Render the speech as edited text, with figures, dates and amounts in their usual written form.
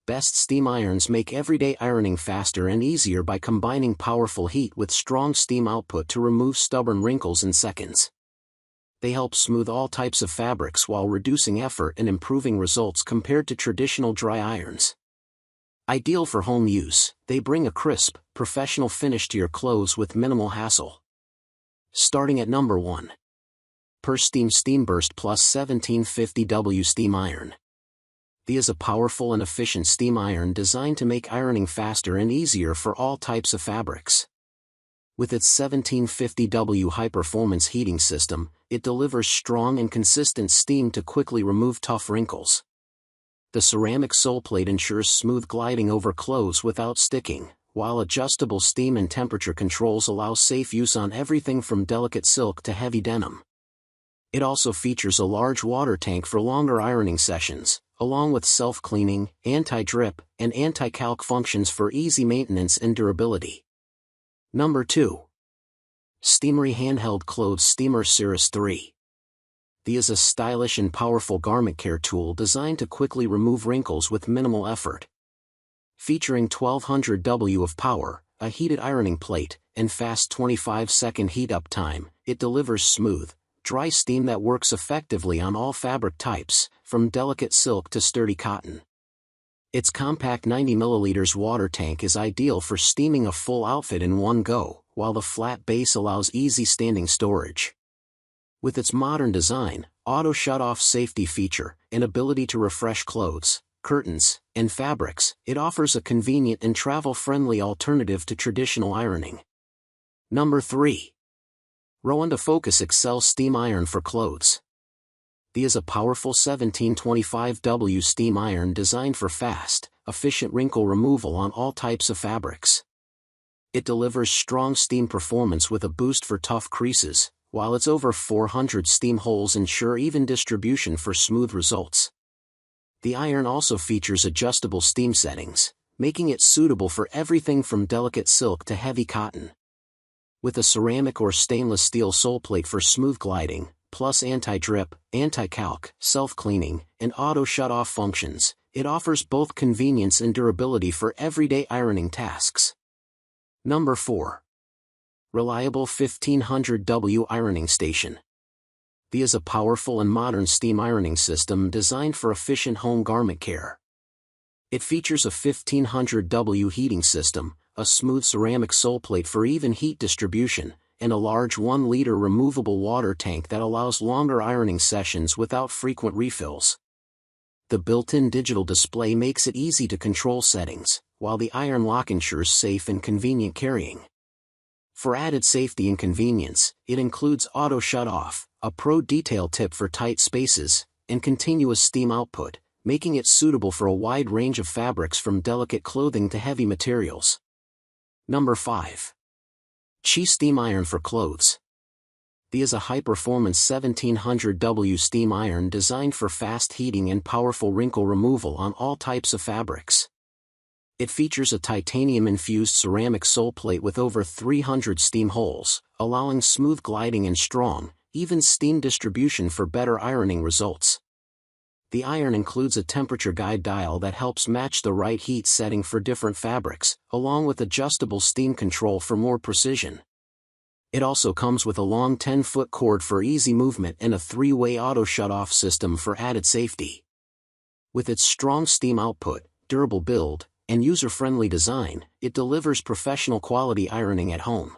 Best steam irons make everyday ironing faster and easier by combining powerful heat with strong steam output to remove stubborn wrinkles in seconds. They help smooth all types of fabrics while reducing effort and improving results compared to traditional dry irons. Ideal for home use, they bring a crisp, professional finish to your clothes with minimal hassle. Starting at number 1. Pursteam SteamBurst Plus 1750W Steam Iron. This is a powerful and efficient steam iron designed to make ironing faster and easier for all types of fabrics. With its 1750W high-performance heating system, it delivers strong and consistent steam to quickly remove tough wrinkles. The ceramic sole plate ensures smooth gliding over clothes without sticking, while adjustable steam and temperature controls allow safe use on everything from delicate silk to heavy denim. It also features a large water tank for longer ironing sessions, along with self-cleaning, anti-drip, and anti-calc functions for easy maintenance and durability. Number 2. Steamery Handheld Clothes Steamer Cirrus 3. This is a stylish and powerful garment care tool designed to quickly remove wrinkles with minimal effort. Featuring 1200 W of power, a heated ironing plate, and fast 25-second heat-up time, it delivers smooth, dry steam that works effectively on all fabric types, from delicate silk to sturdy cotton. Its compact 90 ml water tank is ideal for steaming a full outfit in one go, while the flat base allows easy standing storage. With its modern design, auto shut-off safety feature, and ability to refresh clothes, curtains, and fabrics, it offers a convenient and travel-friendly alternative to traditional ironing. Number 3. Rowenta Focus Excel Steam Iron for Clothes. This is a powerful 1725W steam iron designed for fast, efficient wrinkle removal on all types of fabrics. It delivers strong steam performance with a boost for tough creases, while its over 400 steam holes ensure even distribution for smooth results. The iron also features adjustable steam settings, making it suitable for everything from delicate silk to heavy cotton. With a ceramic or stainless steel sole plate for smooth gliding, plus anti-drip, anti-calc, self-cleaning, and auto shut-off functions, it offers both convenience and durability for everyday ironing tasks. Number 4. Reliable 1500W Ironing Station. This is a powerful and modern steam ironing system designed for efficient home garment care. It features a 1500W heating system, a smooth ceramic sole plate for even heat distribution, and a large 1-liter removable water tank that allows longer ironing sessions without frequent refills. The built-in digital display makes it easy to control settings, while the iron lock ensures safe and convenient carrying. For added safety and convenience, it includes auto shut-off, a pro detail tip for tight spaces, and continuous steam output, making it suitable for a wide range of fabrics from delicate clothing to heavy materials. Number 5. Chi Steam Iron for Clothes. This is a high-performance 1700W steam iron designed for fast heating and powerful wrinkle removal on all types of fabrics. It features a titanium-infused ceramic sole plate with over 300 steam holes, allowing smooth gliding and strong, even steam distribution for better ironing results. The iron includes a temperature guide dial that helps match the right heat setting for different fabrics, along with adjustable steam control for more precision. It also comes with a long 10-foot cord for easy movement and a 3-way auto shut-off system for added safety. With its strong steam output, durable build, and user-friendly design, it delivers professional quality ironing at home.